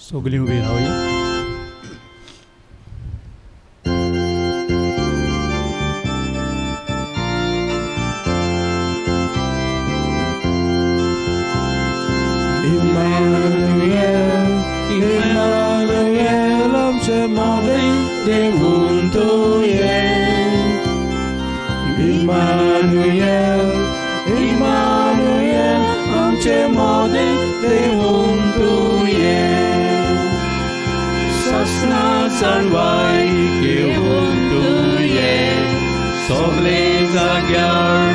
सगळीं उबी रावया. Emmanuel, Emmanuel, आमचे मोदें देवून तुये. Emmanuel, Emmanuel, आमचे मोदें देवून तुये. ससना चढवाय घेऊन तुये, सगळे जाग्यार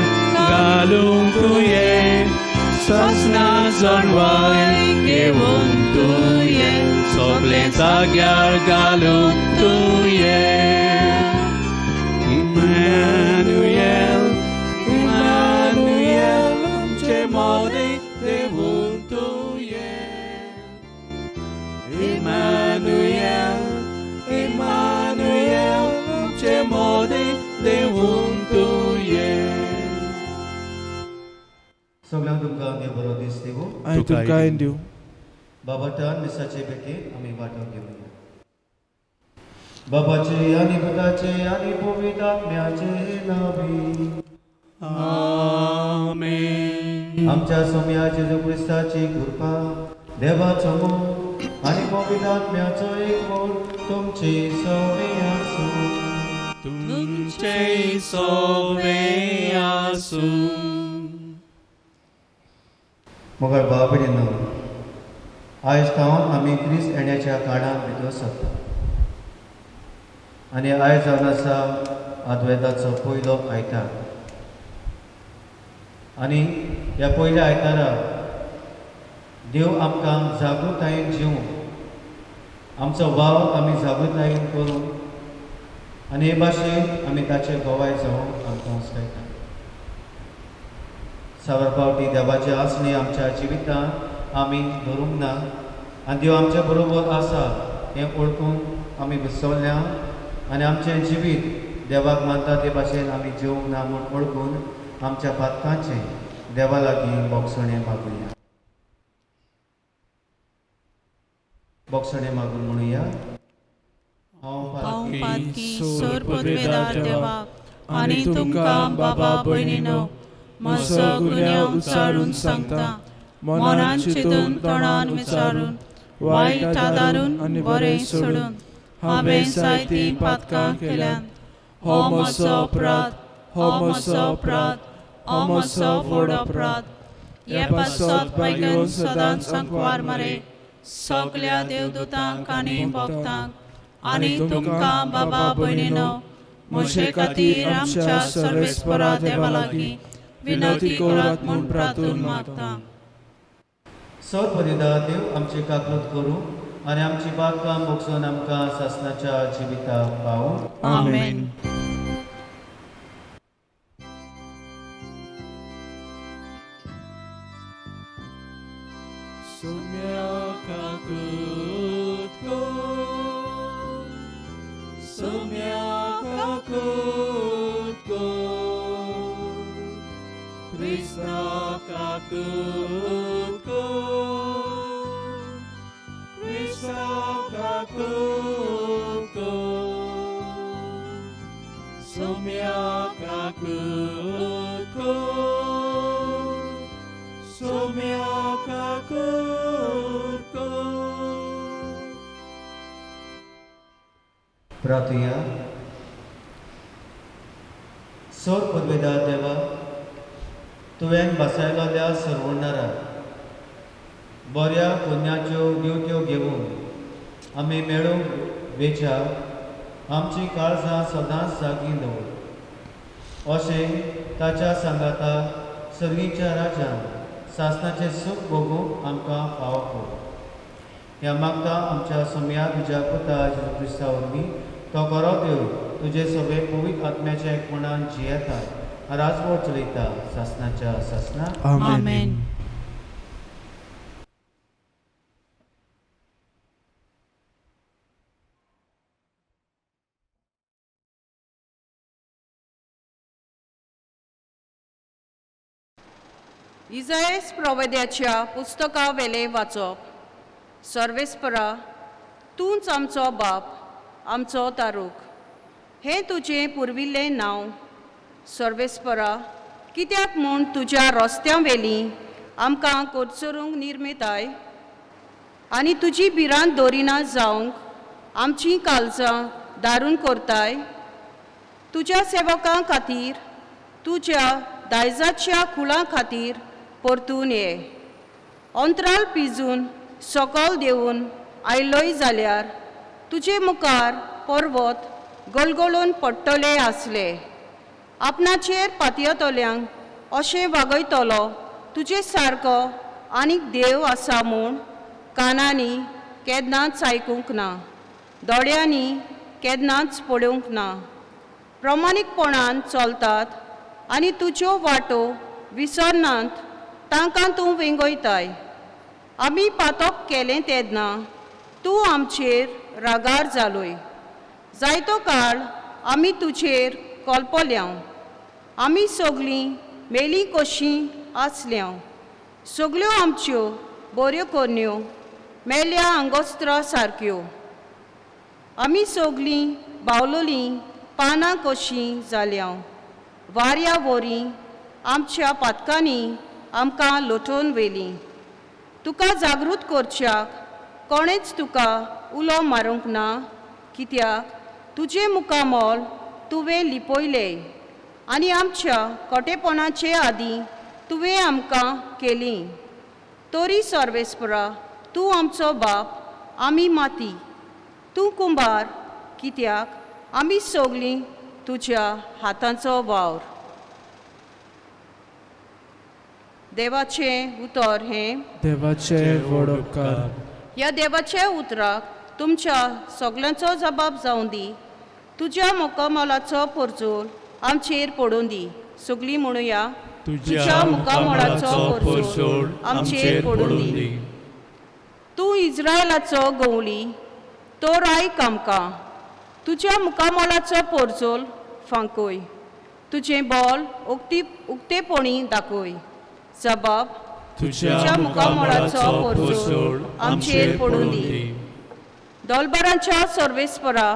घालूंक तुये. ससना चढवाय घेऊन तुये, सगळे जाग्यार घालूंक तुये. Emmanuel, Emmanuel, आमचे मोदें देवून तुये. Emmanuel, Emmanuel, आमचे मोदें देवून तुये. सगळ्यांक तुमकां देव बरो दीस दिवं. आनी तुमकां दिवं. बाबाटान मिसाचे बेटे आमी वांटो घेवया. बाबाचे आनी पुताचे आनी पवित्र आत्म्याचे नावी. आमेन. आमच्या सोम्या जेजू क्रिस्ताची कृपा, देवाचो मोग आनी पवित्र आत्म्याचो एक मोल तुमचे सगळे आसूं. तुमचे सगळे आसूं. मोगाळ भाव भयणींनो, आयज सावन आमी क्रिस्त येण्याच्या काळांत भितर सरता. आनी आयज जावन आसा अद्वैताचो पयलो आयतार. आनी ह्या पयल्या आयताराक देव आमकां जागृतायेन जिवूंक, आमचो वाव आमी जागृतायेन करूंक आनी हे भाशेन आमी ताचे गोवाय जावंक आमकां उस्तायता. सावर फावटी देवाचे आसणे आमच्या जिवितांत आमी धरूंक ना आनी देव आमच्या बरोबर आसा हें ओळखून आमी विसरल्या आनी आमचें जिवीत देवाक मानता ते भाशेन आमी जिवंक ना म्हूण ओळखून आमच्या पातकांचें देवा लागीं बोगसणें मागुया. बोगसणें मागून म्हणुया. हांव पातकी सोर पदवेदार देवाक आनी तुमकां बाबा भयणीनो म्हजो गुन्यांव उचारून सांगता. मनान चिंतून तोंडान विचारून वायट आदारून आनी बरें सोडून हांवें जायतीं पातकां केल्यान. हो म्हजो अपराध, हो म्हजो अपराध, हो म्हजो व्हड अपराध. हे पासत पैगून सदांच सांकवार मारे सगळ्या देवदूतांक आनी भक्तांक आनी तुमकां बाबा भयणीनो म्हजे खातीर आमच्या सर्वेस्परा देवा लागीं विनंती करात म्हूण प्रार्थून मागता. सर परिदा देव आमची काकलूत करूं आनी आमची बातकां मोगसून आमकां सासणाच्या जिविताक पावूं. आमेन. सोम्या काकूत कोर, सोम्या काकूत कोर, क्रिस्ता काकूत कोर, क्रिस्ता काकूत कोर, सोम्या काकूत कोर, सोम्या काकूत कोर. प्रार्थया. सौर पदवेदार देवा, तुवें बसयलेल्या सर्वणाराक बऱ्या पुण्याच्यो ड्युट्यो घेवन आमी मेळूंक वेचार आमची काळजां सदांच जागी दवर. अशें ताच्या सांगाता सर्गीच्या राजान सासणाचें सूख भोगूंक आमकां फाव कर. ह्या मागता आमच्या सोम्या तुज्या पुता जेजू क्रिस्ता वरवीं तो बरो देव तुजे सगळे पवित्र आत्म्याच्या एकपणान जियेता राजवट चलयता सासणाच्या सासणा. आमेन. इजायस प्रवद्याच्या पुस्तका वेले वाचप. सर्वेस्परा, तूंच आमचो बाप, आमचो तारूक. हें तुजें पुर्विल्लें नांव. सर्वेस्परा, कित्याक म्हूण तुज्या रस्त्यां वेलीं आमकां कोडचरूंक निर्मिताय आनी तुजी भिरांत दोरिना जावंक आमचीं काळजां दारून करताय. तुज्या सेवकां खातीर, तुज्या दायजाच्या कुळां खातीर परतून ये. अंतराल पिजून सकल देंवून आयलोय जाल्यार तुजे मुखार पर्वत गलगलोवन पडटले आसले. आपणाचेर पातयेतल्यांक अशें वागयतलो तुजे सारको आनीक देव आसा म्हूण कानांनी केन्नाच आयकूंक ना, दोळ्यांनी केन्नाच पळोवंक ना. प्रमाणीकपणान चलतात आनी तुज्यो वाटो विसरनात तांकां तूं वेंगयताय. आमी पातक केलें तेन्ना तूं आमचेर रागार जालोय. जायतो काळ आमी तुजेर कळपल्यांव. आमी सगळीं मेलीं कशीं आसल्यांव. सगळ्यो आमच्यो बऱ्यो कोन्यो मेल्या आंगोस्त्रां सारक्यो. आमी सगळीं बावलोलीं पानां कशीं जाल्यांव. वाऱ्या वरीं आमच्या पातकांनी आमकां लोटोवन व्हेलीं. तुका जागृत करच्याक कोणेच तुका उलो मारूंक ना, कित्याक तुजें मुखामोल तुवें लिपयलें आनी आमच्या खोटेपणाचे आदीं तुवें आमकां केलीं. तरी सर्वेस्परा, तूं आमचो बाप, आमी माती. तूं कुंभार, कित्याक आमी सगळीं तुज्या हातांचो वावर. देवाचें उतर हें. देवाचे व्हड उपकार. ह्या देवाच्या उतराक तुमच्या सगळ्यांचो जबाब जावं दी. तुज्या मुखामोलाचो परजोल आमचेर पडून दी. सगळीं म्हणुया, तुज्या मुखामोलाचो परजोल आमचेर पडून दी. तूं इस्रायलाचो गवळी, तर आयक आमकां. तुज्या मुखामोलाचो परजोल फांकय. तुजें बोल उक्तेपणी दाखय. जबाब, तुज्या मुखामोलाचो परजोल आमचेर पडून दी. दोलबारांच्या सर्वेस्परा,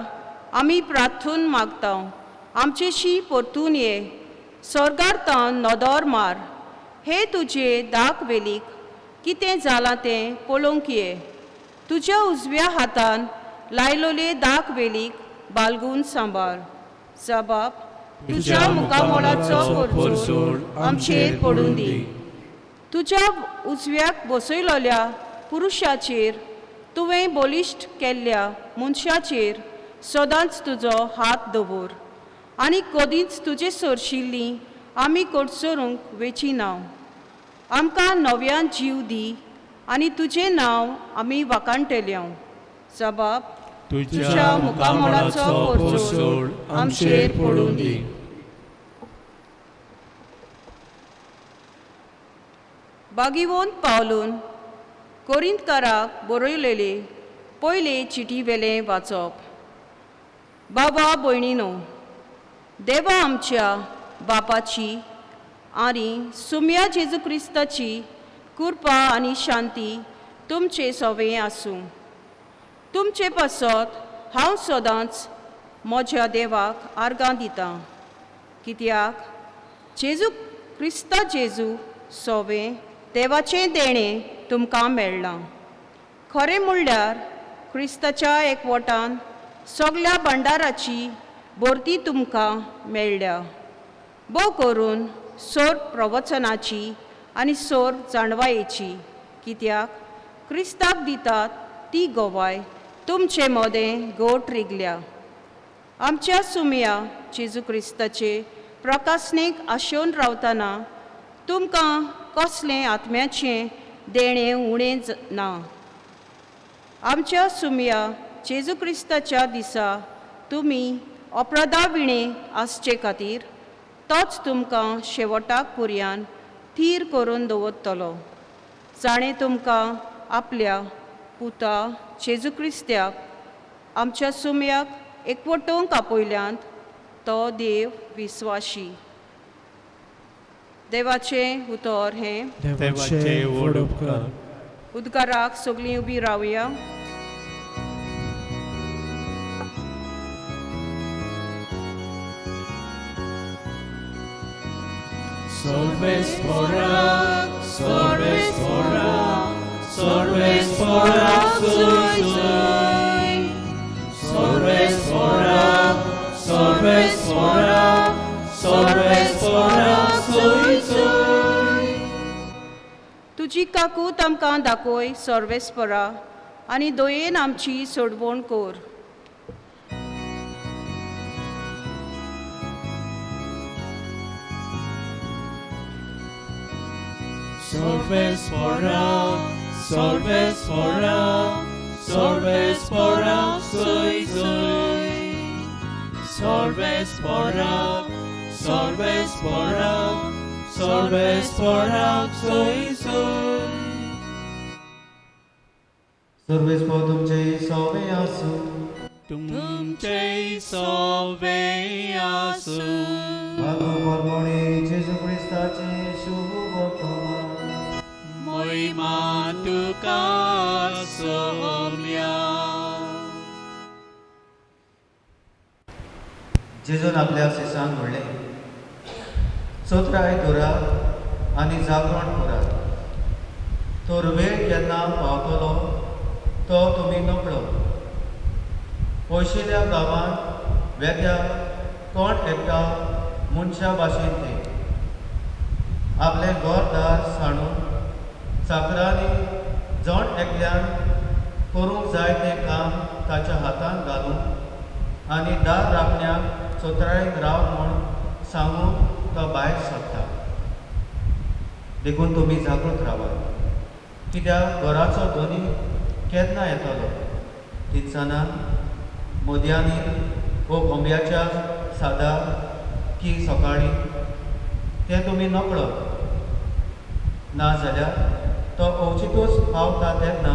आमी प्रार्थून मागता, आमचेशी परतून ये. स्वर्गार्थान नदर मार. हे तुजे दाग वेलीक कितें जालां तें पळोवंक ये. तुज्या उजव्या हातान लायलोले दाग वेलीक बालगून सांबाळ. जबाब, तुज्या मुखामोलाचो परजोल आमचेर पडून दी. तुज्या उजव्याक बसयलोल्या पुरुशाचेर तुवें बलिश्ट केल्ल्या मनशाचेर सदांच तुजो हात दवर आनी कदींच तुजे सरशिल्लीं आमी कोडसरूंक वेचिना. आमकां नव्यान जीव दी आनी तुजें नांव आमी वाखाणटल्यांव. जबाब, तुज्या मुखामोलाचो परजोल आमचेर पडून दी. बागीवोन पावलून कोरिंतकाराक बरयलेले पयले चिटी वेलें वाचप. बाबा भयणीनो, देवा आमच्या बापाची आनी सुम्या जेजू क्रिस्ताची कृपा आनी शांती तुमचे सवें आसूं. तुमचे पासत हांव सदांच म्हज्या देवाक आर्गां दितां, कित्याक जेजू क्रिस्ता जेजू सवें देवाचें देणें तुमकां मेळ्ळां. खरें म्हणल्यार क्रिस्ताच्या एकवटान सगळ्या भंडाराची भरती तुमकां मेळ्ळ्या. भोव करून सोर प्रवचनाची आनी सोर जाणवायेची, कित्याक क्रिस्ताक दितात ती गोवाय तुमचे मोदें गोट रिगल्या. आमच्या सुम्या जेजू क्रिस्ताचे प्रकाशनेक आशेवन रावतना तुमकां कसलें आत्म्याचें देणें उणें ना. आमच्या सुम्या जेजू क्रिस्ताच्या दिसा तुमी अपराधा विणे आसचे खातीर तोच तुमकां शेवटाक पर्यान थीर करून दवरतलो. जाणें तुमकां आपल्या पुता जेजू क्रिस्त्याक आमच्या सुम्याक एकवटूंक आपयल्यांत तो देव विस्वाशी. देवाचें उतर हें. देवाचे व्हड उपकार. उद्गाराक सगळीं उबी रावया. Solves fora, solves fora, solves fora, soi soi. Solves fora, solves fora, solves fora, soi soi. तुजी काकूत आमकां दाखोय सर्वेस्परा आनी दोयेन आमची सोडवण core. Solves fora, solves fora, solves fora, soi soi. Solves fora, solves fora, solves fora, soi soi. सर्वेस्पो तुमचे सवे आसूं. तुमचे सवे आसूं. भागो परमोणे जेजू क्रिस्ताचे शुभ वर्तमान. महिमा तुका सोम्या. जेजून आपल्या शिसांक म्हणलें, चोत्राय धरात आनी जागरण करात. तो वेळ केन्ना पावतलो तो तुमी नकळो. पयशिल्ल्या गांवांत वेत्या कोण एकटा मनशा भाशेन ते आपले घरदार साणून चाकरांनी जण एकल्यान करूंक जाय तें काम ताच्या हातांत घालून आनी दार राखण्याक चोत्रायक राव म्हूण सांगून तो भायर सरता. देखून तुमी जागृत रावात, कित्याक घराचो धनी केन्ना येतलो. तिनसानान मोदयांनी वो कोंब्याच्या सादार की सकाळीं तें तुमी नकळो. नाजाल्यार तो अवचितूच पावता तेन्ना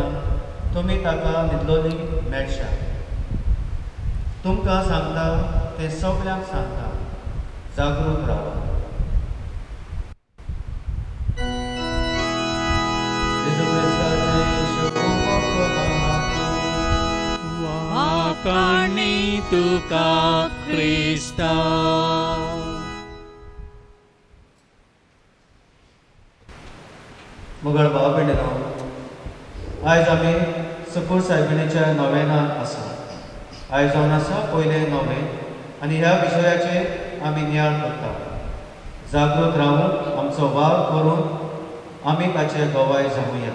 तुमी ताका न्हिदलोली मेळशा. तुमकां सांगता तें सगळ्यांक सांगता, जागृत रावा. वाकाणी तुका क्रिस्ता. मुगळ भाव भयणीनो, आयज आमी सकूर सायबिणीच्या नोवेनांत आसा. आयज जावन आसा पयलें नोवेन आनी ह्या विशयाचेर आमी नियाळ करता. जागृत रावून आमचो वावर करून आमी ताचे गवाय जावुया.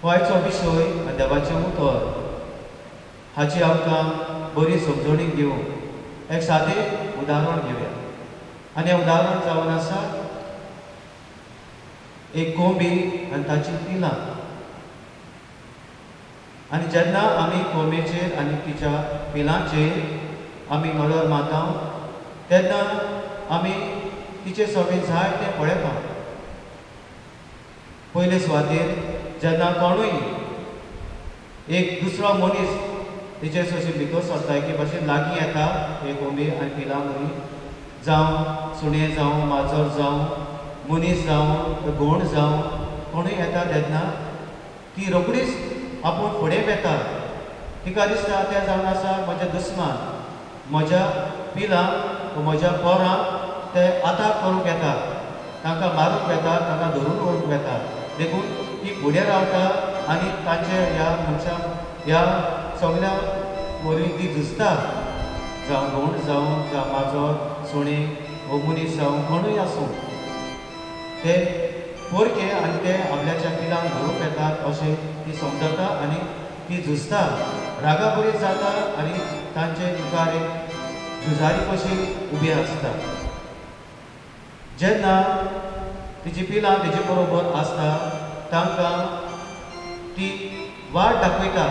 हो आयचो विशय देवाचें उतर हाची आमकां बरी समजणीक दिवंक एक सादें उदाहरण घेवया. आनी हें उदाहरण जावन आसा एक कोंबी आनी ताची पिलां. आनी जेन्ना आमी कोंबेचेर आनी तिच्या पिलांचेर आमी नदर मारता तेन्ना आमी तिचे सगळें जाय तें पळयता. पयले सुवातेर जेन्ना कोणूय एक दुसरो मनीस तिचे अशें भितर सरता एके भाशेन लागीं येता हे कोंबे आनी पिलां मदीं, जावं सुणें जावं माजर जावं मनीस जावं घोण जावं कोणूय येता तेन्ना ती रोखडीच आपूण फुडें येता. तिका दिसता तें जावन आसा म्हजें दुस्मान, म्हज्या पिलांक म्हज्या पोरांक ते आताक करूंक येता, तांकां मारूंक येता, तांकां धरून व्हरूंक येता. देखून ती फुडें रावता आनी तांचे ह्या मनशाक ह्या सगळ्या वरवीं ती झुजता. जावं घोण जावं जावं माजर सुणें वो मनीस जावं कोणूय आसूं ते पोरके आनी ते आपल्याच्या पिलांक धरूंक येतात अशें ती समजता आनी ती झुजता, रागाबरीत जाता आनी तांचे मुखार एक झुजारी कशी उबी आसता. जेन्ना तिची पिलां तिचे बरोबर आसता तांकां ती वाट दाखयता.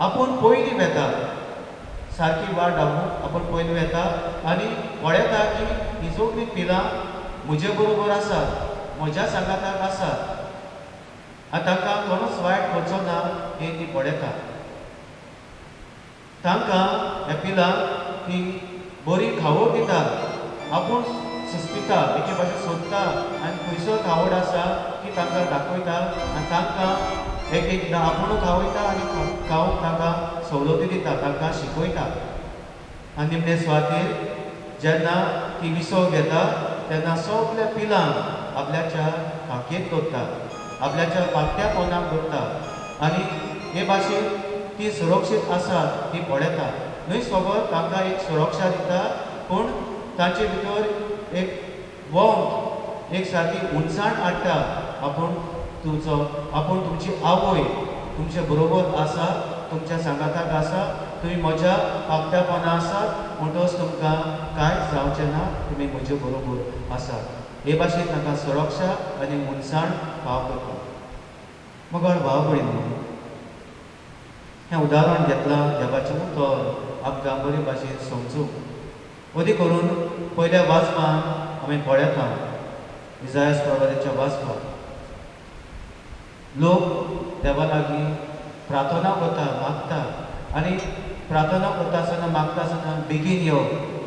आपूण पयलीं वेता, सारकी वाट दाखोवन आपूण पयलीं वेता आनी पळयता की ही सगळीं पिलां म्हजे बरोबर आसा, म्हज्या सांगाताक आसा आनी तांकां कोणूच वायट करचो ना हें ती पळयता. तांकां ह्या पिलांक ती बरी खावड दिता. आपूण सुस्पिता एके भाशेन सोदता आनी खंयसर खावड आसा ती तांकां दाखयता आनी तांकां एक एकदां आपुणू खावयता आनी खावंक तांकां सवलती दिता तांकां शिकयता आनी निमणे सुवातेर जेन्ना ती विसव घेता तेन्ना सगल्या पिलांक आपल्याच्या खाकेंत दवरता आपल्याच्या पाकट्या पोंदाक दवरता आनी हे भाशेन ती सुरक्षीत आसात ती पळयता न्हय सोबत तांकां एक सुरक्षा दिता पूण तांचे भितर एक वोंग एक सारकी उंचाण हाडटा आपूण तुमची आवय तुमचे बरोबर आसा तुमच्या सांगाताक आसा तुमी म्हज्या पाकट्या पोंदा आसात म्हणटच तुमकां कांयच जावचें ना तुमी म्हजे बरोबर आसात हे भाशेन तांकां सुरक्षा आनी उंचाण फाव करता मगळ भाव भयणीनो हें उदाहरण घेतलां देवाचें तो आमकां बरे भाशेन समजूंक अदी करून पयल्या वाचपान आमी पळयता इसायास प्रवादीच्या वाचपाक लोक देवा लागीं प्रार्थना करता मागता आनी प्रार्थना करता आसतना मागता आसतना बेगीन यो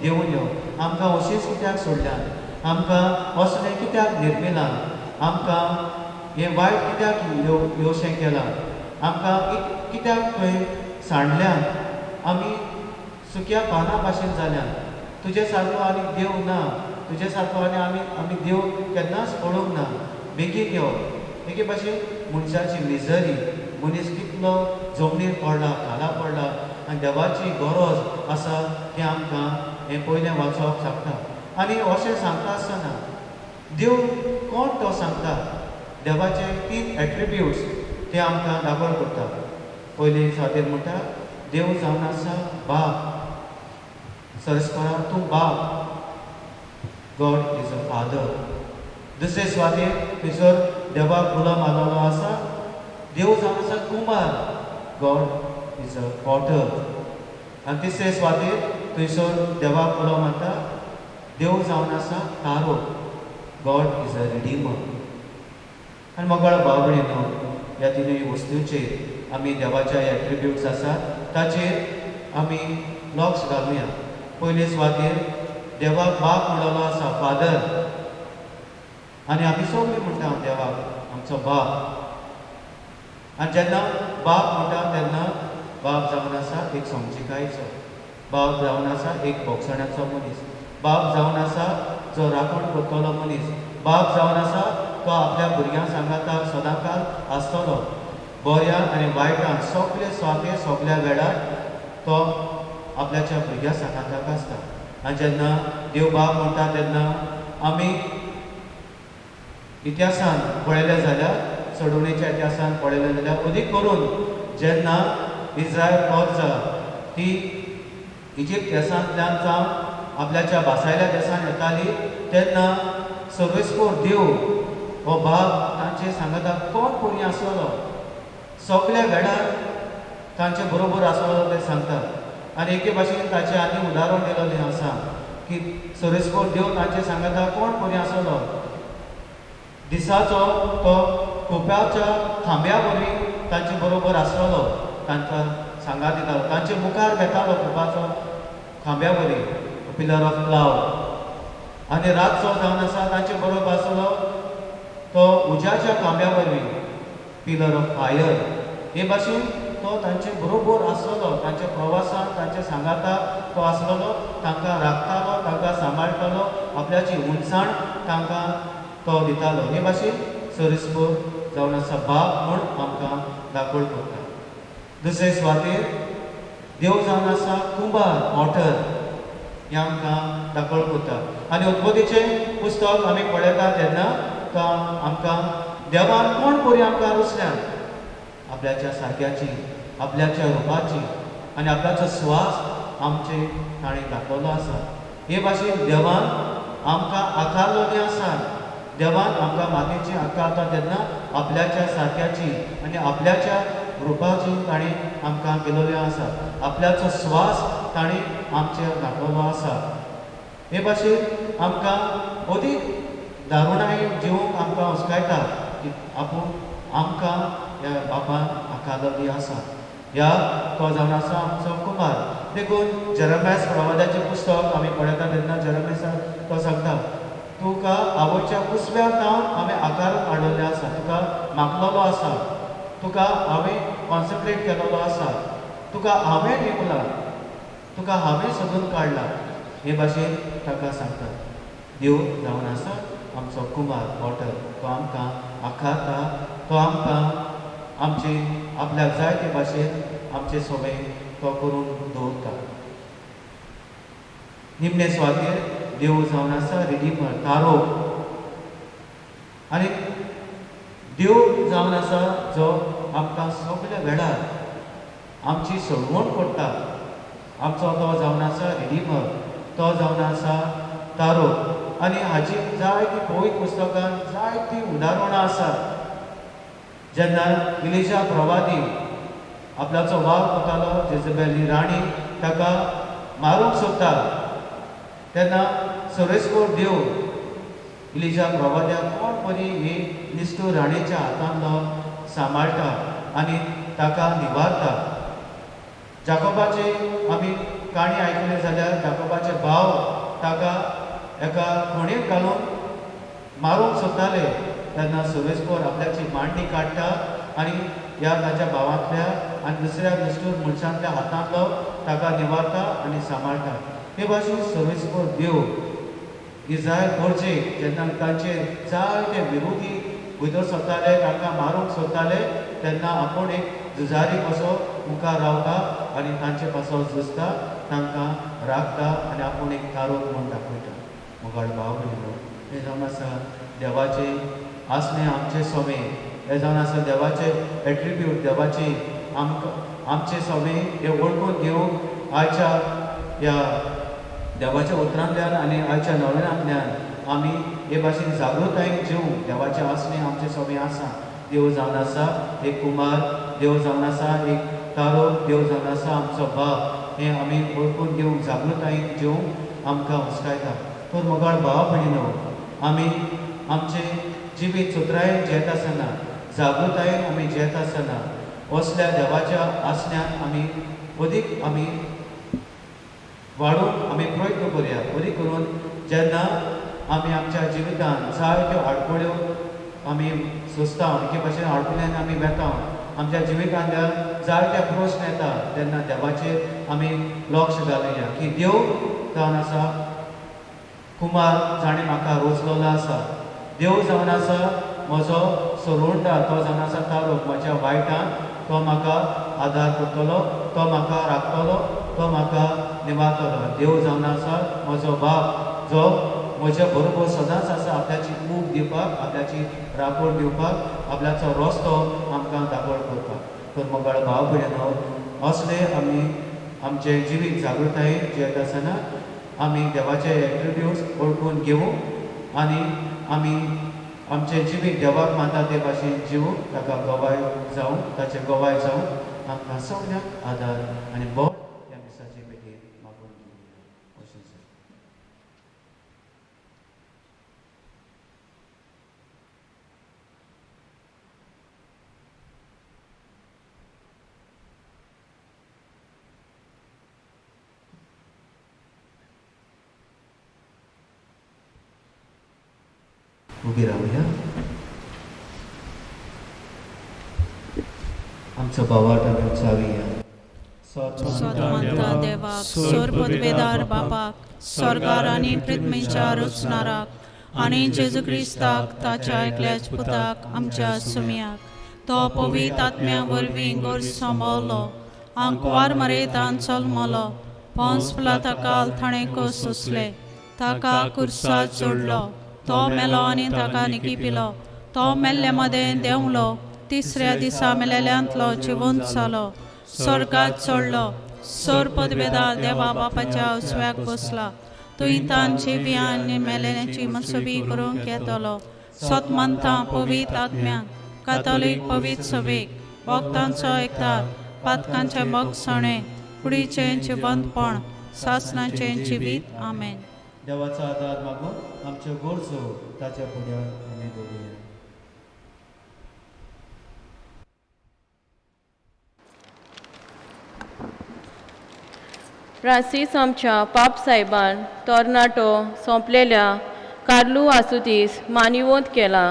देंवून यो आमकां अशींच कित्याक सोडल्यात आमकां असलें कित्याक निर्मिलां आमकां हें वायट कित्याक येवशें केलां आमकां कित्याक थंय सांडल्यात आमी सुक्या पाना भाशेन जाल्यात तुजे सारको आनी देव ना तुजे सारको आमी देव केन्नाच पळोवंक ना बेगीन यो एके भाशेन मनशाची मिजरी मनीस कितलो जमनीर पडला खाला पडला आनी देवाची गरज आसा तें आमकां हें पयलें वाचप सांगता आनी अशें सांगता आसतना देव कोण तो सांगता देवाचे 3 एट्रिब्यूट्स ते आमकां दाखोवन करता पयले सुवातेर म्हणटा देव जावन आसा बाप सरस्परा तूं बाप गॉड इज अ फादर दुसरे सुवातेर थंयसर देवाक गुलाम मारलेलो आसा देव जावन आसा Kumar God is a Potter आनी तिसरे सुवातेर थंयसर देवाक गुलाम मारता देव जावन आसा तारो गॉड इज अ रिडीमर आनी मगळ भाव भयणीनो ह्या तिनूय वस्तूंचेर आमी देवाच्या एट्रिब्यूट्स आसात ताचेर आमी लक्ष घालुया पयले सुवातेर देवाक बाप म्हणलेलो आसा फादर आनी आमी सगळीं म्हणटा देवाक आमचो बाप आनी जेन्ना बाप म्हणटा तेन्ना बाप जावन आसा एक समजिकायेचो बाप जावन आसा एक भोगसण्याचो मनीस बाप जावन आसा जो राखण करतलो मनीस बाप जावन आसा तो आपल्या भुरग्यां सांगाताक सदांकाळ आसतलो बऱ्या आनी वायटान सगळे सुवातेर सगळ्या वेळार तो आपल्याच्या भुरग्यां सांगाताक आसता आनी जेन्ना देव बाप म्हणटा तेन्ना आमी इतिहासान पळयलें जाल्यार चडवणेच्या इतिहासान पळयलें जाल्यार अदीक करून जेन्ना इस्रायल फौज ती इजिप्त देशांतल्यान जावन आपल्याच्या भासायल्या देशांत येताली तेन्ना सर्वेस्पोर देव हो बाब तांचे सांगाताक कोण कोणी आसलो सगळ्या वेळार तांचे बरोबर आसलो ते सांगतात आनी एके भाशेन ताचें आनी उदाहरण दिलेलें आसा की सर्वेस्पोर देव तांचे सांगाताक कोण कोणी आसलो दिसाचो तो खुप्याच्या खांब्या वरवीं तांचे बरोबर आसलो तांकां सांगात दितालो तांचे मुखार घेतालो खुपाचो खांब्या वरवीं पिलर ऑफ क्लाउड आनी रातचो जावन आसा तांचे बरोबर आसलो तो उज्याच्या खांब्या वरवीं पिलर ऑफ फायर हे भाशेन तो तांचे बरोबर आसलो तांच्या प्रवासान तांच्या सांगाताक तो आसलो तांकां राखतालो तांकां सांबाळटालो आपल्याची उंचाण तांकां तो दितालो हे भाशेन सर्वेस्पोर जावन आसा बाप म्हूण आमकां दाखोवन करता दुसरे सुवातेर देव जावन आसा कुंभार पॉटर हें आमकां दाखोवन करता आनी उत्पत्तीचें पुस्तक आमी पळयता तेन्ना तो आमकां देवान कोण कोरी आमकां रुसल्यान आपल्याच्या सारक्याची आपल्याच्या रुपाची आनी आपल्याचो स्वास आमचे ताणें दाखयलो आसा हे भाशेन देवान आमकां आकारलोलीं आसा देवान आमकां मातयेची आकारता तेन्ना आपल्याच्या सारक्याची आनी आपल्याच्या रुपाची ताणें आमकां केलेली आसा आपल्याचो स्वास ताणें आमचेर दाखयलो आसा हे भाशेन आमकां अदीक दारुणाय जिवंक आमकां हुस्कायता की आपूण आमकां ह्या बापान आकारलेली आसा ह्या तो जावन आसा आमचो कुमार देखून जेरेमिया प्रवाद्याचें पुस्तक आमी पळयता तेन्ना जेरेमिया तो सांगता तुका आवयच्या कुसव्या जावन हांवें आकार हाडलेले आसा, तुका मागलेलो आसा, तुका हांवें कॉन्सन्ट्रेट केलेलो आसा, तुका हांवें निवडला, तुका हांवें सोदून काडला, हे भाशेन ताका सांगता. देव जावन आसा आमचो कुमार वॉटर, तो आमकां आकारता, तो आमकां आमचे आपल्याक जाय ते भाशेन आमचे सवय तो करून दवरता. निमणे सुवातेर देव जावन आसा रिडीमर, तारो, आनी देव जावन आसा जो आमकां सगळ्या वेळार आमची सोडवण करता. आमचो तो जावन आसा रिडीमर, तो जावन आसा तारो. आनी हाची जायती पवित्र पुस्तकान जायती उदाहरणां आसात. जेन्ना इलिशा प्रवादी आपल्याचो वाग करतालो, जेजबेली राणी ताका मारूंक सोदता, तेन्ना सर्वेस्पर देव इलिशा प्रवाद्याक कोण बरी ही निश्ठूर राणीच्या हातांतलो सांबाळटा आनी ताका निवारता. जाकोबाची आमी काणी आयकली जाल्यार जाकोबाचे भाव ताका एका खोणेक घालून मारूंक सोदताले, तेन्ना सर्वेस्पर आपल्याची मांडी काडटा आनी ह्या ताच्या भावांतल्या आनी दुसऱ्या निश्ठूर मनशांतल्या हातांतलो ताका निवारता आनी सांबाळटा. हे भाशेन सर्वेस्पर देव इस्रायल गोरजेक जेन्ना तांचे जायते विरोधी भितर सरताले, तांकां मारूंक सोदताले, तेन्ना आपूण एक झुजारी कसो मुखार रावता आनी तांचे पासो झुजता, तांकां राखता आनी आपूण एक तारो म्हूण दाखयता. मोगाळ भाव भयणीनो, हे जावन आसा देवाचे आसणे आमचे सोमे, हे जावन आसा देवाचे एट्रिब्यूट, देवाची आमचे सोमे हे वळखून घेवंक आयच्या ह्या देवाच्या उतरांतल्यान आनी आयच्या नव्यानांतल्यान आमी हे भाशेन जागृतायेन जिवंक देवाचे आसणे आमचे सोमे आसा. देव जावन आसा एक कुमार, देव जावन आसा एक तारो, देव जावन आसा आमचो बाप, हे आमी वळखून घेवंक जागृतायेन जिवंक आमकां उस्कायता. तर मोगाळ भाव भयणीनो, आमी आमचे जिवीत सुत्रायेन जियेत आसतना, जागृतायेन आमी जियेत आसतना असल्या देवाच्या आसण्यान आमी अदीक आमी वाडूंक आमी प्रयत्न करुया. बरी करून जेन्ना आमी आमच्या जिवितांत जायत्यो आडखळ्यो आमी सोंसता, अमके भाशेन आडखळ्यान आमी वेता, आमच्या जिवितांतल्या जायते प्रश्न येता, तेन्ना देवाचेर आमी लक्ष घालुया की देव जावन आसा कुमार, जाणें म्हाका रोचलेलो आसा. देव जावन आसा म्हजो सोरोंडा, तो जावन आसा तारो, म्हज्या वायटान तो म्हाका आदार करतलो, तो म्हाका राखतलो, तो म्हाका निवारतलो. देव जावन आसा म्हजो बाप, जो म्हज्या बरोबर सदांच आसा, आपल्याची खूब दिवपाक, आपल्याची राखण दिवपाक, आपल्याचो रस्तो आमकां दाखोवड करपाक. तर मोगाळ भाव भयणीनो, असले आमी आमचे जिवीत जागृतायेन जियेत आसतना आमी देवाचे एट्रिब्यूट्स वळखून घेवूं आनी आमी आमचे जिवीत देवाक मानता ते भाशेन जिवूं, ताका गवाय जावं, ताचे गवाय जावं आमकां सगळ्यांक आदार आनी बळ ह्या दिसाचे भेटेर मागून घेवया. अशें जाता. उबी रावया. आमचो बावाट आमी उंचावया. सदवंता देवाक, सोर पदवेदार बापाक, स्वर्गार आनी पृथ्वीच्या रचणाराक आनी जेजू क्रिस्ताक ताच्या एकल्याच पुताक आमच्या सुमयाक, तो पवित्र आत्म्या वरवीं गोर सांबाळलो, आंकवार मरेतान चलमलो, पोंस पिलाताकाल ताणें कोस सोंसले, ताका कुर्सार जोडलो, तो मेलो आनी ताका निकिपिलो, तो मेल्ले मदें देंवलो, तिसऱ्या दिसा मेलेल्यांतलो जिवंत जालो, स्वर्गात चडलो, सोर पदवेदार देवा बापाच्या उजव्याक बसला, तुयेंतान जिव्या आनी मेलेल्यांची मनसुबी करूंक येतलो. सतमंतां पवित्र आत्म्यान, कातोलीक पवित्र सभेक, भक्तांचो एकतार, पातकांचे मोगसणे, कुडीचें जिवंतपण, सासणाचें जिवीत. आमेन. देवाचो आदार मागून आमच्यो गरजो ताच्या फुड्यान आमी दवरुया. फ्रांसीस आमच्या पाप सायबान टोर्नाटो सोंपलेल्या कार्लू आसुतीस मानिवोंत केला.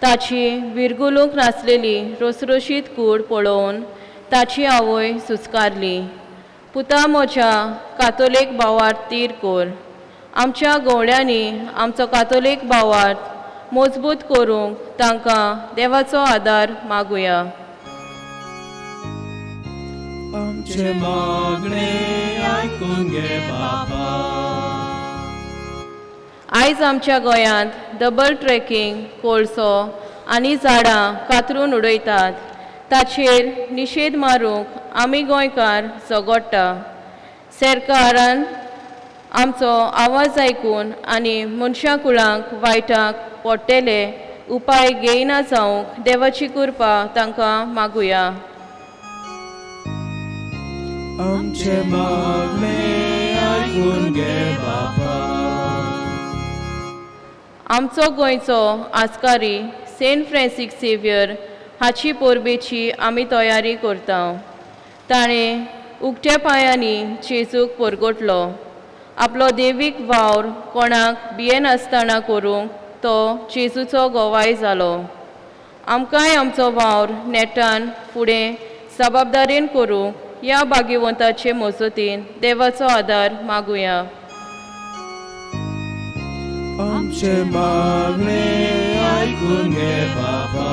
ताची विरगुलूंक नासलेली रोसरोशीत कूड पळोवन ताची आवय सुस्कारली. पुता म्हज्या कातोलीक भावार्थ तीर कोर. आमच्या गवळ्यांनी आमचो कातोलीक भावार्थ मजबूत करूंक तांकां देवाचो आदार मागुया. आमचे मागणे आयकून घे बापा. आयज आमच्या गोंयांत डबल ट्रॅकिंग, कोळसो आनी झाडां कातरून उडयतात. ताचेर निशेध मारूंक आमी गोंयकार झगडटा. सरकारान आमचो आवाज आयकून आनी मनशाकुळांक वायटाक पडटले उपाय घेयना जावंक देवाची कृपा तांकां मागुया. आमचे मागणे आयकून घे बापा. आमचो गोंयचो आस्कारी सेंट फ्रांसीस सेव्हियर हाची पोरबेची आमी तयारी करता. ताणें उक्त्या पांयांनी जेजूक परगटलो. आपलो देवीक वावर कोणाक भियेनासतना करूंक तो जेजूचो गोवाय जालो. आमकांय आमचो वावर नेटान फुडें जबाबदारेन करूंक ह्या भाग्यवंताचे मजतीन देवाचो आदार मागुया. आमचे मागणे आयकून घे बापा.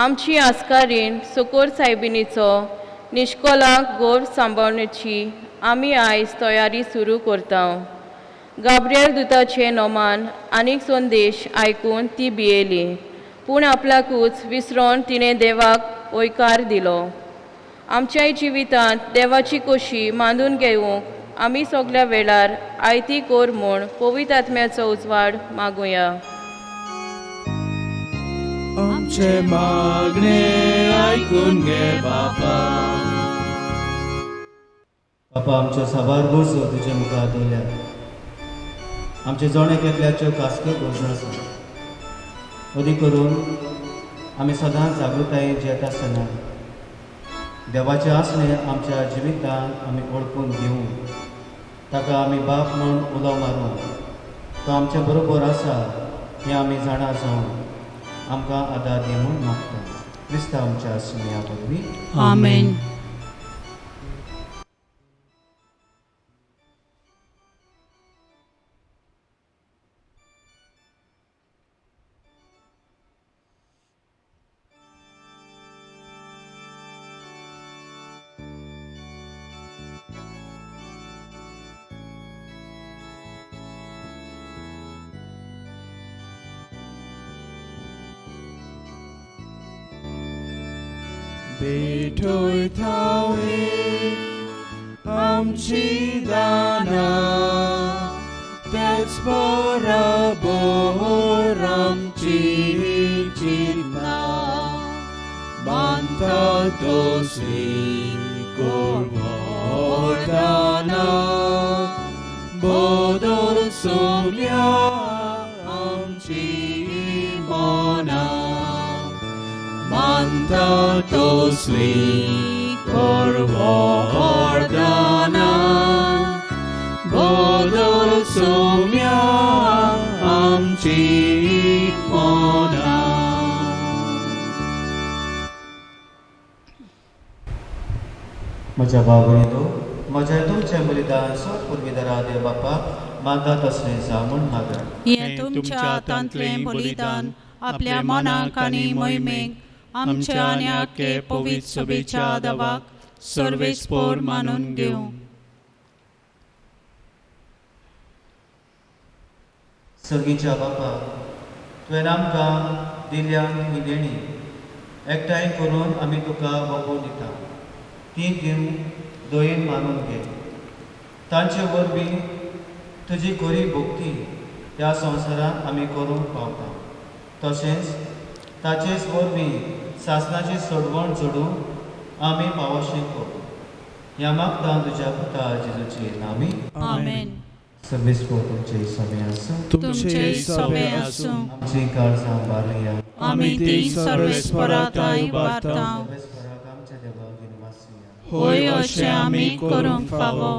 आमची आस्कारीण सोकोर सायबिणीचो निश्कोलाक गोर सांबाळणेची आमी आयज तयारी सुरू करता. गाब्रियल दुताचे नोमान आनीक संदेश आयकून ती भियेली, पूण आपल्याकूच विसरोन तिणें देवाक होयकार दिलो. आमच्याय जिवितांत देवाची खोशी मांडून घेवंक आमी सगळ्या वेळार आयती कोर म्हूण पवित्र आत्म्याचो उजवाड मागुया. आमचे मागणे आयकून घे बापा. बापा आमच्यो साबार गरजो तुजे मुखार दवरल्या. आमचे जणेक एकल्याच्यो खासक्यो गरजो आसात. अदी करून आमी सदांच जागृतायेन जियेता आसतना देवाचे आसणे आमच्या जिवितांत आमी ओळखून घेवंक, ताका आमी बाप म्हूण उलो मारूंक, तो आमच्या बरोबर आसा हें आमी जाणा जावंक आमकां आदार दी म्हूण मागता. क्रिस्तांव आमच्या आसणे वरवीं आमेन. भेटोयतावे आमची दाना, तेच बरोबर आमची चिंता. बांधता दोसरी कोरवदाना, बदल सोम्या आमची Mona. Manta tosli korvordana, bodol sumya amchi mona. म्हज्या भाव भयणीनो, म्हज्या तुमचें बलिदान सत पुर्विदरा देव बापा मानता तसलें जा म्हूण मागा. हें तुमच्या हातांतलें बलिदान आपल्या मनाक आनी मोहिमेक आमच्या आनी आख्खे पवित्र सभेच्या देवाक सर्वेस्पोर मानून घेवं. सर्गीच्या बापा, तुवें आमकां दिल्या ही देणी एकठांय करून आमी तुका वगो दिता. ती दिवं दोयेन मानून घे. तांचे वरवीं तुजी खरी भक्ती ह्या संवसारांत आमी करूंक पावता. तशेंच ताचेच वरवीं सासणाची सोडवण जोडूंक आमी पावशें करूं. ह्या मागता तुज्या पुता जेजूचे नांवी. आमेन. सर्वेस्पोर तुमचे सभे आसूं. तुमचे सभे आसूं. आमची काळजां बारया. आमी ती सर्वेस्पराताय उबारता. सर्वेस्पराक आमच्या देवाक दिनवासिया. होय अशें आमी करूंक फावो.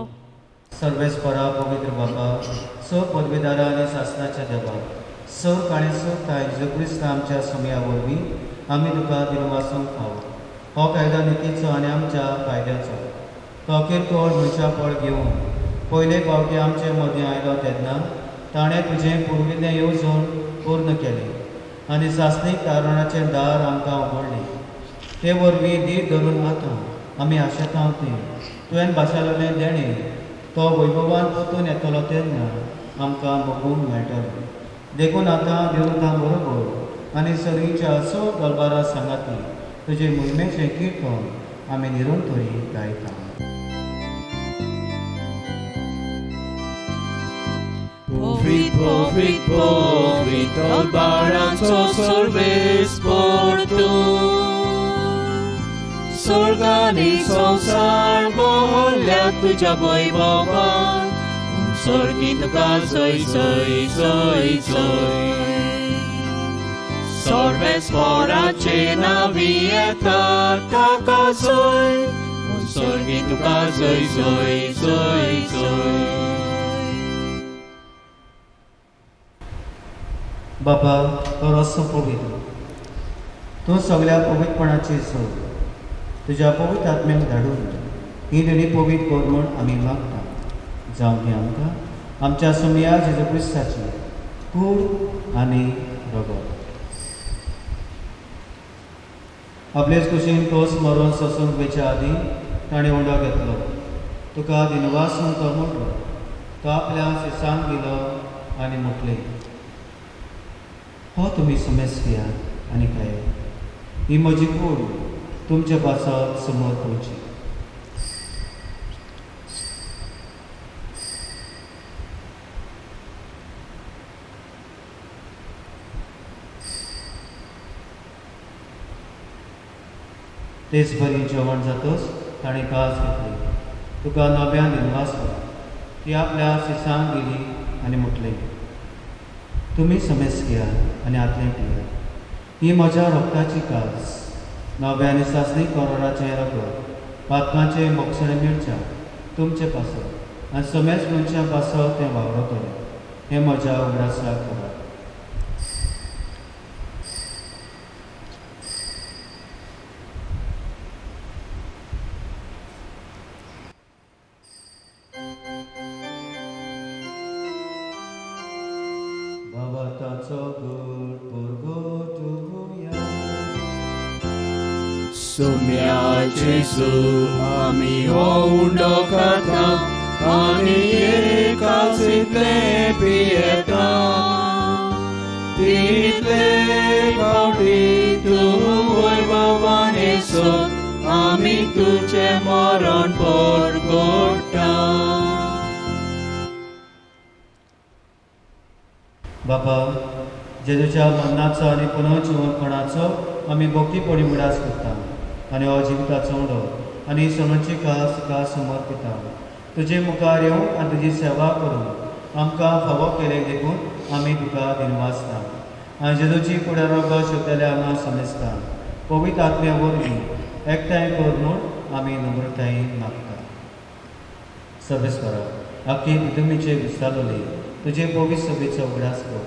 सर्वेस्परा पवित्र बाबा स पदवीदारा आनी शासनाच्या देवा सर काळी स काय जेजुक्रिस्त आमच्या समया वरवीं आमी तुका दिनवासूंक फावो हो कायदा नितीचो आनी आमच्या फायद्याचो तो अखेर कोण मनशा पळ घेवन पयले फावटी आमचे मदीं आयलो तेन्ना ताणें तुजें पुर्विल्लें येवजण पूर्ण केलें आनी शासनीक कारणाचें दार आमकां उगडलें ते वरवीं दीर धरून आतां आमी आशेतांव तें तुवें भाशेलेलें देणें तो वैभवान परतून येतलो तेन्ना आमकां बगूंक मेळटलें देखून आतां देवतां बरोबर आनी सरीच्या सो दरबारा सांगाती तुजे मोहिमेचें किर्तन आमी निरंतरी गायता. Povit, povit, povit, dolbaraco sorves portun. Sorgani संसार बोहल्या तुझ्या वैभवान, sorgi तुका सोय सोय सोय सोय. Sorves poraचे नावी येता ताका सोय, sorgi तुका सोय सोय सोय सोय. बाबा तो रस्तो पवित्र तूं सगळ्या पवित्रपणाची सोय तुज्या पवित्र आत्म्याक धाडून ही देणी पवित्र कर म्हूण आमी मागता जावं ती आमकां आमच्या समया जेजू क्रिस्ताची कूड आनी रगत आपलेच कुशीन तोच मरून सोसूंक वेच्या आदीं ताणें उंडो घेतलो तुका दिनवासून तो म्हटलो तो आपल्या शिसांक दिलो आनी म्हटलें हो तुमी समेस घेयात आनी खायात ही म्हजी कूड तुमच्या पासत समोर पळोवची. तेच बरी जेवण जातच ताणें कास घेतली तुका नव्यान दिनवासलो ती आपल्या शिसांक दिली आनी म्हटलें तुमी समेस घेयात आनी आतलें पियात ही म्हज्या रक्ताची कास नव्या आनी शासनीक कराराचें रगत पातकांचे मोक्षणे मेळच्या तुमचे पासत आनी समेस मनशां पासत तें वावरतलें हें म्हज्या उगडासाक करात. Sumia Jesu ami oundo kata ani ekasitle pieta title kaudi tu vaivaneso ami tuje maran porgota. बाबा जेजूच्या मरणाचो आनी पुनर्जीवनपणाचो आमी भक्तीपणी उगडास करता आनी हो जिविताचो उंडो आनी सणची कास तुका समर्पिता तुजे मुखार येवंक आनी तुजी सेवा करूंक आमकां फावो केले देखून आमी तुका दिनवासता आनी जेजूची फुडें रगत शिवतले आमकां समेजता पवित्र आत्म्या वरवीं एकठांय कर म्हूण आमी नम्रतायेन मागता. सर्वेस्परा आख्खी पृथ्वीचे विस्तारलोली तुजे पवित्र सभेचो उगडास कर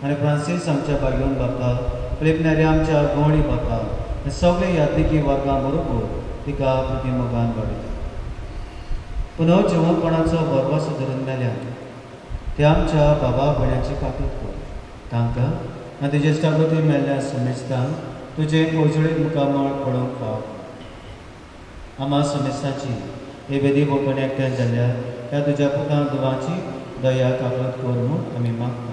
आनी फ्रांसीस आमच्या बागेवन बापा प्रेमणारे आमच्या गवणी बापा सगळे यात्रिकी वर्गां बरोबर तिका प्रतिमोगान वाडयता. पुनर्जीवनपणाचो भरवसो धरून मेल्यान ते आमच्या बाबा भयणाची काकूट कर तांकां आनी तुजे इश्टागती मेल्ल्या समेजता तुजे उजळीत मुखामळ पडोवंक फाव आमा समेस्ताची हे वेदी भोंवपणी एकठांय जाल्यार ह्या तुज्या पुतां दुवांची दया काकूट कर म्हूण आमी मागता.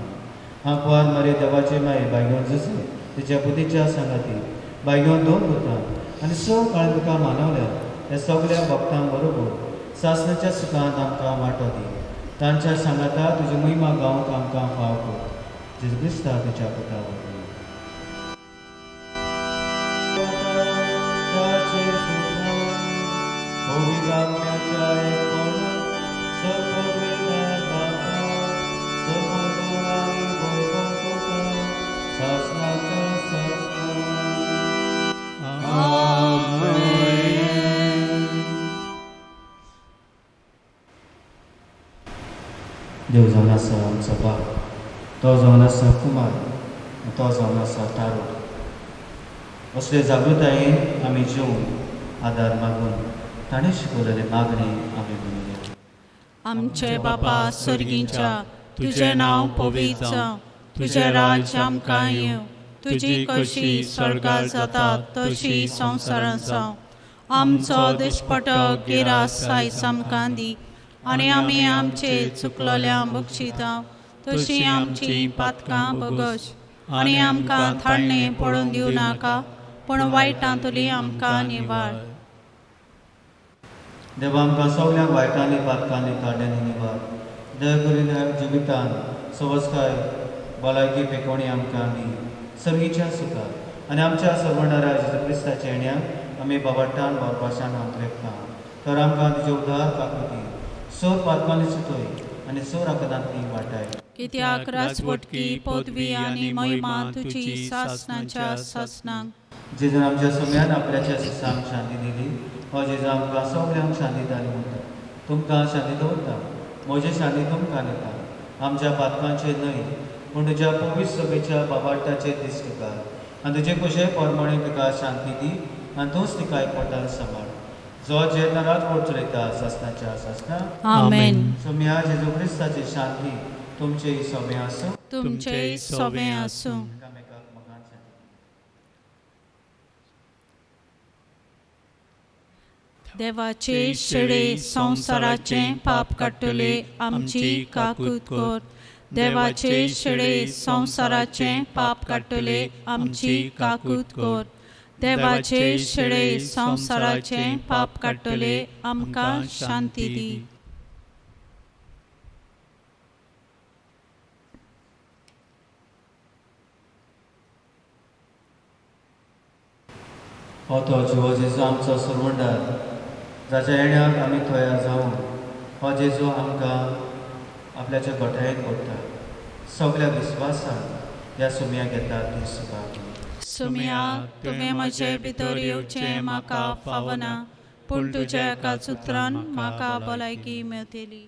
आंकवार मारे देवाचे माये बायगेवन जसे तिच्या पुतीच्या सांगाती बायगेवन दोन पुतां आनी स काळ तुका मानवल्या ह्या सगळ्या भक्तां बरोबर सासणाच्या सुखांत आमकां वांटो दी तांच्या सांगाता तुजी महिमा गावंक आमकां फाव कर जेजू क्रिस्ता तुज्या पुता वरवीं. देव जावन आसा आमचो बाप, तो जावन आसा कुमार, तो जावन आसा तारू. असले जागृतायेन आमी जेवन आदार मागून ताणें शिकवलेले मागणे आमी म्हणुया. आमचे बापा स्वर्गींच्या, तुझे नाव पवित्र जावं, तुझे राज आमकां येवं, तुजी कशी स्वर्गार जाता तशी संवसारांत जावं. आमचो दिसपटो गिरास आयज आमकां दी, आनी आमी आमचे चुकलोल्यांक बक्षिता तशी आमची पातकां बगश, आनी आमकां थाळणे पडून दिवं नाका, पूण वायटांतली आमकां निवाळ. देवा आमकां सगळ्यांक वायटांनी पातकांनी काड्यांनी निवार. दया करून ह्या जिवितान सवस्काय भलायकी पेकोवणी आमकां दी. सर्गीच्या सुखार आनी आमच्या सर्वणाऱ्या जेजू क्रिस्ताच्या येण्याक आमी बाबाटान वावरपाच्यान हांव लेखता. तर आमकां तुजे उदार काकुती सोर पातकांनी सुटय आनी सोर आकांतांतली वाटाय. कित्याक राजवटकी पदवी आनी महिमा तुजी सासणाच्या सासणांक. जेजून आमच्या सगळ्यान आपल्याच्या सिसांक शांती दिली. हो जेजू आमकां सगळ्यांक शांती दिताली म्हणटा. तुमकां शांती दवरता, म्हजी शांती तुमकां दिता. आमच्या पातकांचेर न्हय, पूण तुज्या पवित्र सभेच्या बाबाटाचेर दिश्टी कर. आनी तुजे कुशे परमणे तिका शांती दी, आनी तूंच तिका एकवटान सांबाळ. जो जेन्ना रात चलयता सासणाच्या सासणां. आमेन. सोम्या जेजू क्रिस्ताची शांती तुमचे सोबे आसूं. तुमचे सोबे आसूं. देवाचे शिडे संवसाराचे पाप काडटले आमची काकूत कोर. देवाचे शिडे संवसाराचे पाप काडटले आमची काकूत कोर. देवाचे शिडे संवसाराचे पाप काडटले आमकां शांती दी. हो तो जिवो जेजू आमचो सुरवंडार, जाच्या येण्याक आमी तयार जावूं. हो जेजू आमकां आपल्याच्या गोठायेन पडटा. सगळ्या विस्वासान ह्या सुमयाक येता ती सुखार. सुमया, तुवें म्हजे भितर येवचें म्हाका फावना, पूण तुज्या एका उतरान म्हाका भलायकी मेळटली.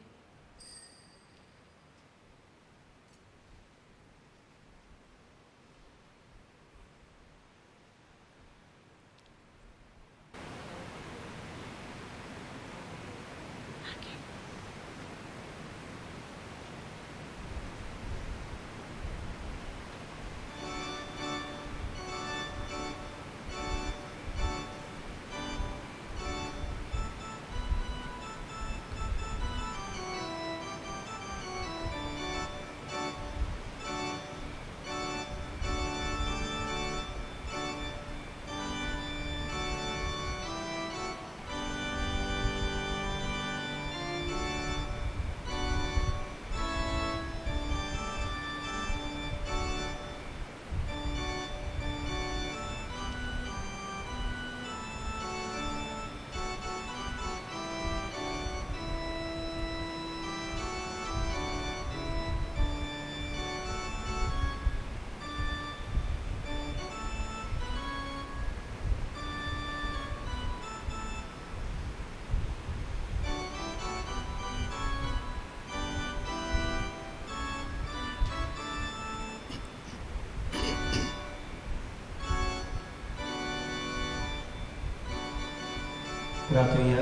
प्रार्थूया.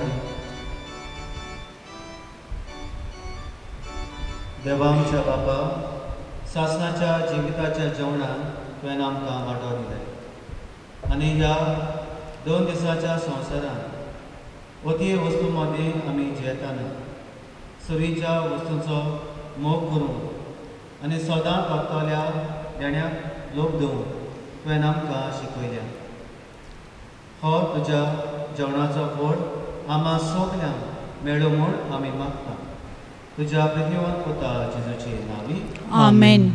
देवा आमच्या बापा, सासणाच्या जिविताच्या जेवणान तुवें आमकां वांटो दिले आनी ह्या 2 दिसाच्या संवसारान वतीय वस्तू मदें आमी जेताना सरीच्या वस्तूंचो मोग करून आनी सदां भक्तोल्या देण्याक लोक दवरून तुवें आमकां शिकयल्या. हो तुज्या जेवणाचो फळ आम्हा सगळ्यांक मेळो म्हूण आमी मागता. तुज्या प्रितीवंत पुता जेजूचे नांवी. आमेन.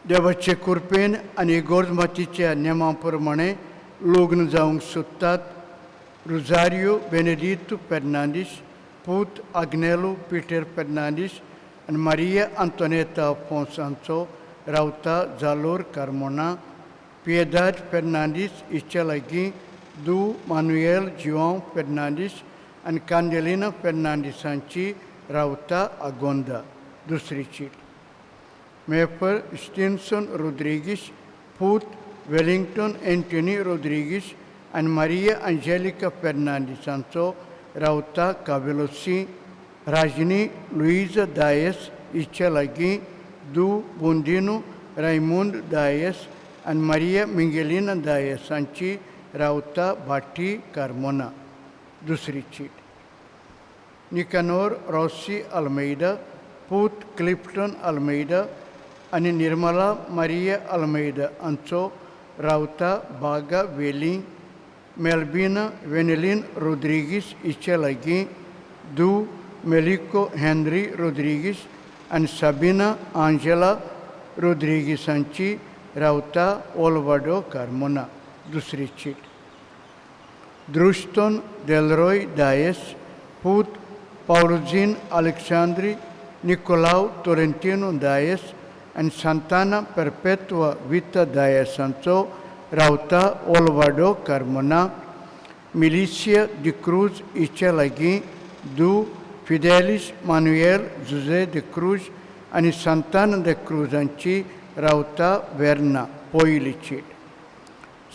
देवाचे कृपेन आनी गोरमातीच्या नेमा प्रमाणे लग्न जावंक सोदतात. रोजारियो बेनेडितो फेर्नांदीस, पूत आग्नेलो पिटर फेर्नांदीस आनी मारिया आंतोनेता फोन्सांचो रावता जालोर कार्मोना. पिएदाद फेर्नांदीस इच्या लागीं दू मानुएल जिवांव फेर्नांदीस आनी कांदेलिना फेर्नांदिसांची रावता आगोंदा. दुसरी चीट. मेपर स्टिन्सन रोड्रिगीस, पूत वेलिंग्टन एंटनी रोड्रिगीस आनी मारिया अंजेलिका फेर्नांडीस हांचो रावता कावेलोसी, राजनी लुइजा दायस हिच्या लागीं दू बोंदिनो रायमुंद दायस आनी मारिया मिंगेलिना दायस हांची रावता बाटी कार्मोना. दुसरी चीट. निकानोर रॉसी अल्मेida, पूत क्लिफ्टन अल्मेida आनी निर्मला मारिया अल्मेida हांचो रावता बागा वेली, मेल्बिना वेनेलिन रोड्रिगीस हिच्या लागीं दू मेलिको हेनरी रोड्रिगीस आनी साबिना आंजेला रोड्रिगीस हांची रावता ओल्वाडो कार्मोना. दुसरी चीट. द्रुस्टोन डेलरॉय दायस, पूत पाउलोजीन अलेक्सांद्री, निकोलाव टोरेंटिनो दायस आनी सांताना परपेत्वा विता दायस हांचो रावता ओल्वाडो कार्मोना. मिलिशिया डी क्रूज हिच्या लागीं दू फिडेलिस मानुएल जुजे de क्रूज आनी सांताना de क्रूज हांची रावता वेर्ना. पयली चीट.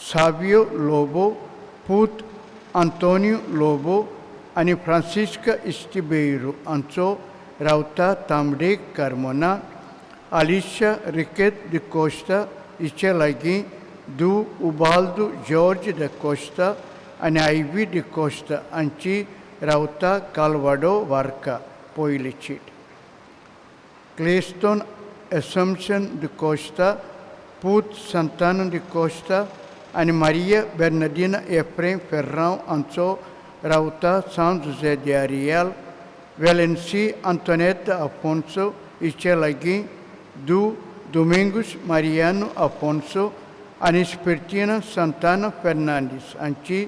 सावियो लोबो, पूत आंतोनियो लोबो आनी फ्रांसिस्का इस्टिबेiro हांचो रावता तांबडे कार्मोना. आलिशा रिकेत de कोस्टा हिच्या लागीं दू उबाल्दो जॉर्ज de कोस्टा आनी आयवी de कोस्टा हांची रावता कालवाडो वार्का. पयली चीट. क्लेस्टोन एसम्पशन de कोस्टा, पूत सांताना de कोस्टा आनी मारिया बेर्नाडिना एफ्रेम फेर्रांव हांचो रावता सान जुजे de Ariel. वेलेन्सी आंतोनेटा आफोन्सो हिच्या लागीं दू दोमिंगुस मारियानो आफोन्सो आनी स्पिरिटिना सांताना फेर्नांडीस हांची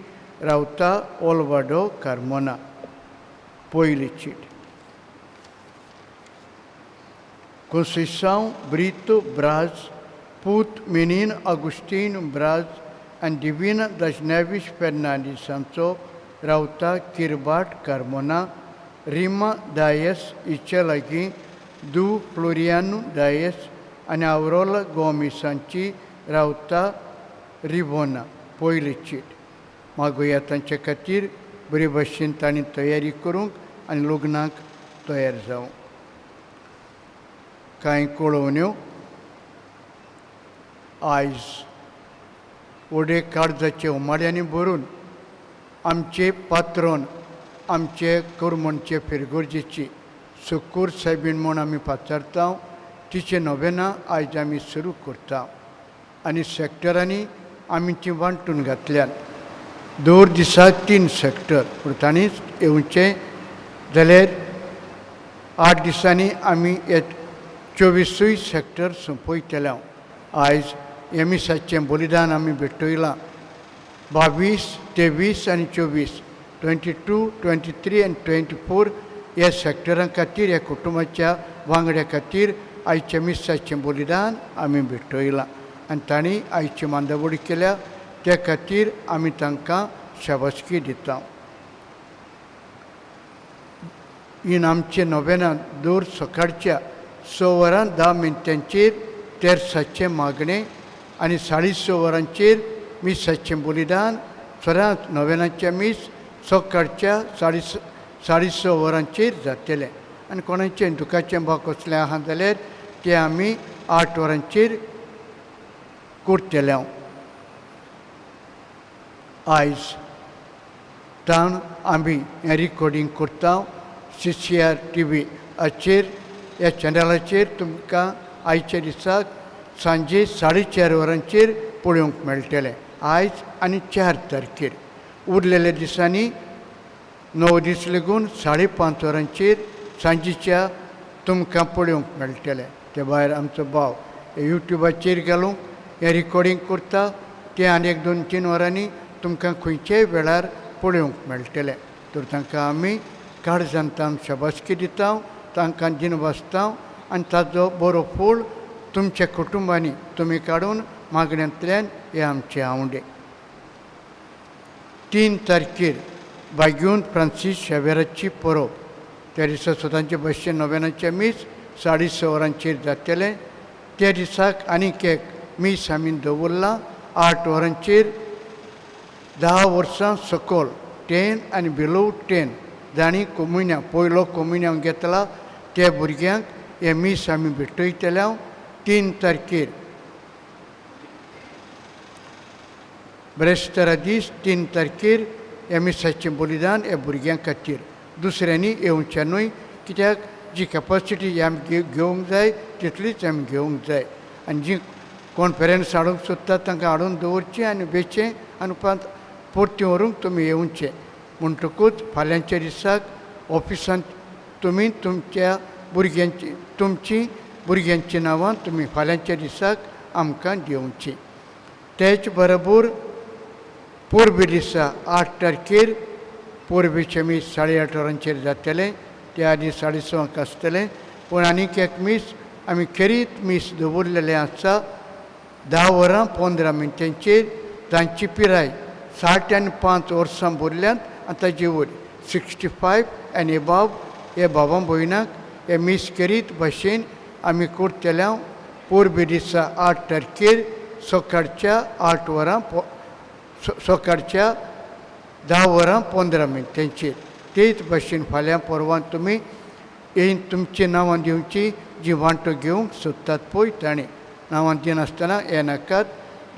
रावता ओल्वाडो कार्मोना. पयली चीट. Conceição Brito Braz, पूत मेनीन आगुस्टीन ब्राज आनी डिविना das Neves Fernandes हांचो रावता किरबाट कार्मोना. रिमा दायस हिच्या लागीं दू फ्लोरियानो दायस आनी आवरोला गोमिस हांची रावता रिबोना. पयली चीट. मागोया तांचे खातीर बरे भाशेन तांणी तयारी करूंक आनी लग्नाक तयार जावंक. कांय कळोवण्यो. आयज वडे काळजाचे उमाड्यांनी भरून आमचे पात्रोन आमचे करमणचे फिरगोरजेची सुकूर सायबीण म्हूण आमी पाचारता. तिचे नोवेनां आयज आमी सुरू करता आनी सॅक्टरांनी आमी ती वांटून घातल्यात. दर दिसाक 3 सॅक्टर पूण तांणी येवचें जाल्यार 8 दिसांनी आमी 24 सॅक्टर सोंपयतल्या. आयज एमिसाचें बलिदान आमी भेटयलां. 22, 23 आनी 24, 22, 23 आनी 24 ह्या सॅक्टरां खातीर ह्या कुटुंबाच्या वांगड्या खातीर आयच्या मिसाचें बलिदान आमी भेटयलां आनी तांणी आयची मांदावळी केल्या त्या खातीर आमी तांकां शाबासकी दिता. हीन आमचें नोवेनां दर सकाळच्या 6 वरां 10 मिनटांचेर तेरसाचें मागणें आनी 6:30 वरांचेर मिसाचें बलिदान. सदांच नोवेनाच्या मीस सकाळच्या 6:30 वरांचेर जातलें आनी कोणाचें दुखाचें बा कसलें आहा जाल्यार तें आमी 8 वरांचेर करतले. आयज ताण आमी हें रिकॉर्डिंग करता. CCR TV हाचेर ह्या चॅनलाचेर तुमकां आयच्या दिसाक सांजे 4:30 वरांचेर पळोवंक मेळटलें. आयज आनी 4 तारखेर. उरलेल्या दिसांनी 9 दीस लागून 5:30 वरांचेर सांजेच्या तुमकां पळोवंक मेळटलें. ते भायर आमचो भाव युट्यूबाचेर घालूंक हें रिकॉर्डिंग करता तें आनी 2-3 वरांनी तुमकां खंयच्याय वेळार पळोवंक मेळटलें. तर तांकां आमी काळजांतान शाबासकी दिता, तांकां दिन वाचता आनी ताजो बरो फळ तुमच्या कुटुंबांनी तुमी काडून मागण्यांतल्यान हे आमचे आवडे. 3 तारखेर भाग्यून फ्रांसीस शेवेराची परब. त्या दिसा स्वतांचे 209 मीस 6:30 वरांचेर जातलें. त्या दिसाक आनीक एक मीस आमी दवरला 8 वरांचेर. 10 वर्सां सकयल 10 आनी बिलो 10 जाणी कम्युन्या पयलो कम्युन्या घेतला त्या भुरग्यांक हे मीस आमी भेटयतल्या. 3 तारखेर ब्रेस्तारा दीस 3 तारखेर हे मिसाचें बलिदान हे भुरग्यां खातीर. दुसऱ्यांनी येवचें न्हय, कित्याक जी कॅपासिटी आमी घेवंक जाय तितलीच आमी घेवंक जाय. आनी जी कोण पेरंट्स हाडूंक सोदतात तांकां हाडून दवरचें आनी बेचें आनी उपरांत परती व्हरूंक तुमी येवचें. म्हणटकूच फाल्यांच्या दिसाक ऑफिसांत तुमी तुमच्या भुरग्यांची नांवां तुमी फाल्यांच्या दिसाक आमकां दिवचीं. तेच बरोबर पोरबे दिसा 8 तारखेर पोरबेचें मीस 8:30 वरांचेर जातलें. त्या आदी 6:30 आसतलें. पूण आनीक एक मीस आमी खेरीत मीस दवरलेलें आसा 10 वरां 15 मिनटांचेर. तांची पिराय 65 वर्सां भरल्यांत आनी ताजे वयर 65 एंड एबाव हे भावां भयणाक हे मीस खेरीत भाशेन आमी करतल्या. पोरबे दिसा 8 तारखेर सकाळच्या 8 वरां सकाळच्या 10 वरां 15 मिनटांचेर. तेच भाशेन फाल्यां परवां तुमी येवन तुमचीं नांवां दिवचीं. जी वांटो घेवंक सोदतात पळय ताणें नांवां दिनासतना येनाकात.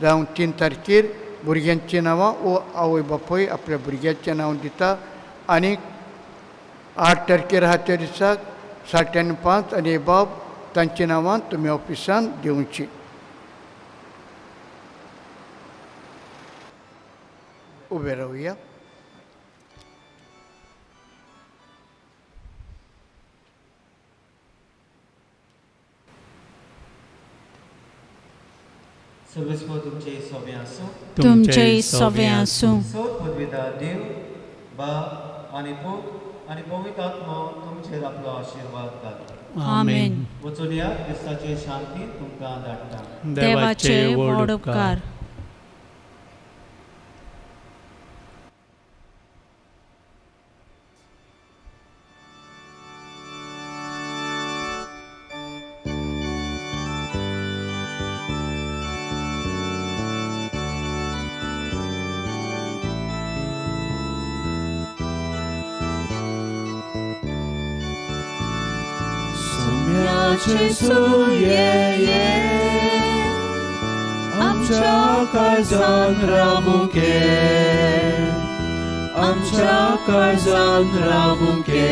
जावं 3 तारखेर भुरग्यांचीं नांवां वो आवय बापूय आपल्या भुरग्यांचें नांव दिता. आनीक 8 तारखेर आहा त्या दिसाक 65 आनी एबाव तांचीं नांवां तुमी ऑफिसान दिवचीं. उबे रावया. सर्वेस्पर तुमचे सोबे आसूं. तुमचें सवें आसूं. सोद पदवीदार देव बाब आनी पूत आनी पवित्र आत्मा तुमचेर आपलो आशिर्वाद घाल. आमेन. वचून या क्रिस्ताचे शांती तुमकां धाडटा. देवाचे व्हड उपकार. Jesu je आमच्या काळजांत रावूंके, आमच्या काळजांत रावूंके.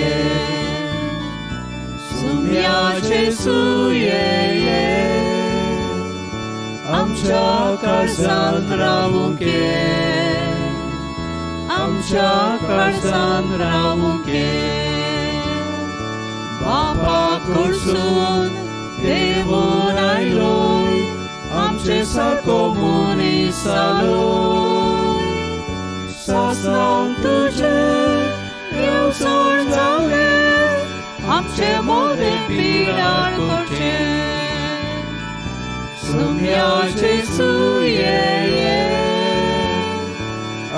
सुम्या जेसू ये आमच्या काळजांत रावूंके, आमच्या काळजांत रावूंके. बापा कडसून देवून आयलोय, आमचे सारको मनीस जालोय. सासणां तुजे येवजण जाले, आमचे मोदे पिडार करचे. सुम्या जेसू ये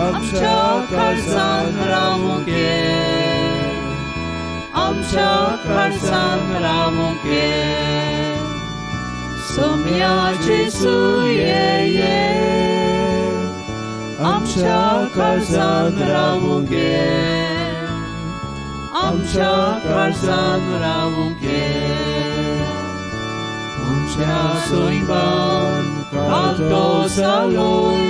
आमच्या काळजांत रावूंके, आमच्या काळजांत रावूंके. सुम्या जेसू ये आमच्या काळजांत रावूंके, आमच्या काळजांत रावूंके. आमच्या सोयबान कांतो जालोय,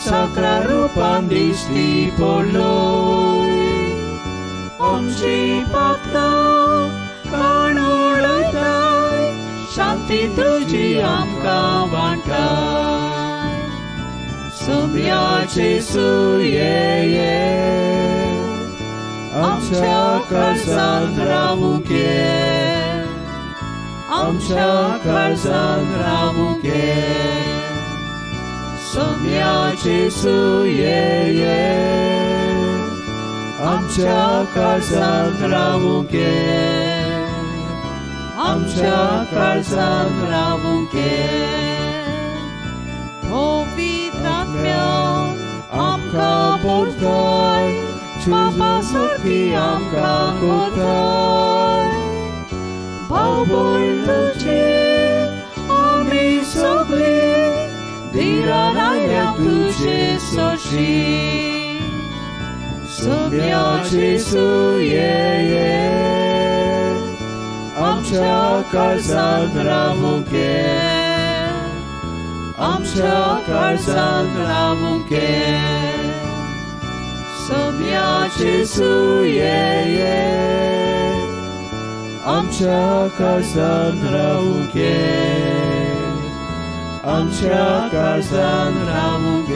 साकरा रुपान दिश्टी पडलोय. आमची पातकां काणूडयताय, शांती तुजी आमकां वांटाय. सुम्या जेसू ये आमच्या काळजांत रावूंके, आमच्या काळजांत रावूंके. सुम्या जेसू ये आमच्या काळजांत रावूंके, आमच्या काळजांत रावूंके. पवित्र आत्म्यान आमकां बोलताय, बापा सारकी आमकां कोताय. सोबोर तुझे आमी सगळी धीरान आयल्या तुझे सोशी सोम्या जेसू ये आमच्या काळजांत रावूंक आमच्या काळजांत रावूंक सोम्या जेसू ये आमच्या काळजांत रावूंक आमच्या काळजांत रावूंक